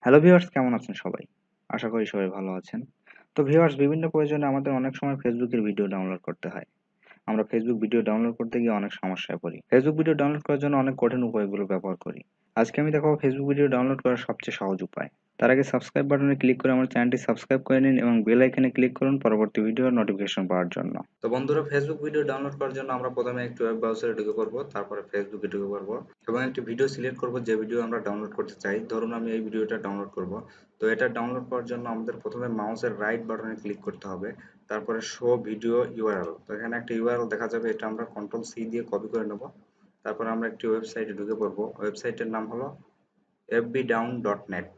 Hello viewers, কেমন আছেন সবাই? আশা করি সবাই ভালো আছেন। তো ভিউয়ার্স, বিভিন্ন প্রয়োজনে আমাদের অনেক সময় ফেসবুকের ভিডিও ডাউনলোড করতে হয়। আমরা ফেসবুক ভিডিও ডাউনলোড করতে গিয়ে অনেক সমস্যায় পড়ি। ফেসবুক ভিডিও ডাউনলোড করার জন্য অনেক কঠিন উপায়গুলো ব্যবহার করি। আজকে আমি দেখাবো ফেসবুক ভিডিও ডাউনলোড করার সবচেয়ে সহজ উপায়। তার আগে সাবস্ক্রাইব বাটনে ক্লিক করে আমার চ্যানেলটি সাবস্ক্রাইব করে নিন এবং বেল আইকনে ক্লিক করুন পরবর্তী ভিডিওর নোটিফিকেশন পাওয়ার জন্য। তো বন্ধুরা, ফেসবুক ভিডিও ডাউনলোড করার জন্য আমরা প্রথমে একটি ওয়েব ব্রাউজারে ঢুকে পড়বো, তারপরে ফেসবুকে ঢুকে পড়বো এবং একটি ভিডিও সিলেক্ট করব যে ভিডিও আমরা ডাউনলোড করতে চাই। ধরুন আমি এই ভিডিওটা ডাউনলোড করব। তো এটা ডাউনলোড করার জন্য আমাদের প্রথমে মাউসের রাইট বাটনে ক্লিক করতে হবে, তারপরে শো ভিডিও ইউআরএল। তো এখানে একটা ইউআরএল দেখা যাবে, এটা আমরা কন্ট্রোল সি দিয়ে কপি করে নেব। তারপর আমরা একটি ওয়েবসাইটে ঢুকে পড়বো। ওয়েবসাইটের নাম হলো fbdown.net।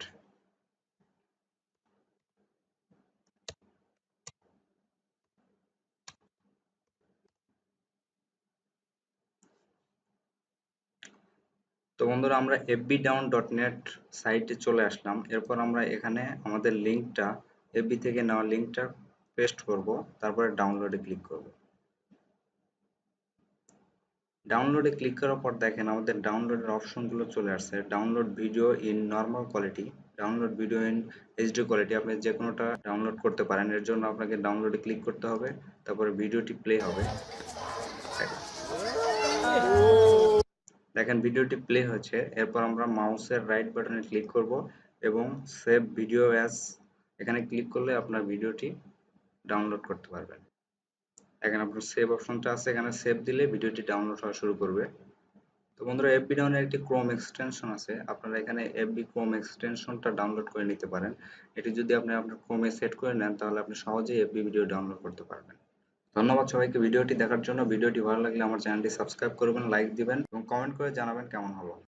তো বন্ধুরা, আমরা fbdown.net সাইটে চলে আসলাম। এরপর আমরা এখানে আমাদের লিঙ্কটা, এফবি থেকে নেওয়া লিঙ্কটা পেস্ট করব, তারপরে ডাউনলোডে ক্লিক করব। ডাউনলোডে ক্লিক করার পর দেখেন আমাদের ডাউনলোডের অপশনগুলো চলে আসছে। Download video in normal quality, download video in HD quality. আপনি যে কোনোটা ডাউনলোড করতে পারেন। এর জন্য আপনাকে ডাউনলোডে ক্লিক করতে হবে, তারপরে ভিডিওটি প্লে হবে। দেখেন ভিডিওটি প্লে হচ্ছে। এরপর আমরা মাউসের রাইট বাটনে ক্লিক করব এবং সেভ ভিডিও অ্যাজ, এখানে ক্লিক করলে আপনার ভিডিওটি ডাউনলোড করতে পারবেন। এখানে আপনার সেভ অপশনটা আছে, এখানে সেভ দিলে ভিডিওটি ডাউনলোড হওয়া শুরু করবে। তো বন্ধুরা, এফবি ডাউনের একটি ক্রোম এক্সটেনশন আছে, আপনারা এখানে এফবি ক্রোম এক্সটেনশনটা ডাউনলোড করে নিতে পারেন। এটি যদি আপনি আপনার ক্রোমে সেট করে নেন, তাহলে আপনি সহজেই এফবি ভিডিও ডাউনলোড করতে পারবেন। ধন্যবাদ সবাইকে ভিডিওটি দেখার জন্য। ভিডিওটি ভালো লাগলে আমার চ্যানেলটি সাবস্ক্রাইব করবেন, লাইক দিবেন এবং কমেন্ট করে জানাবেন কেমন হলো।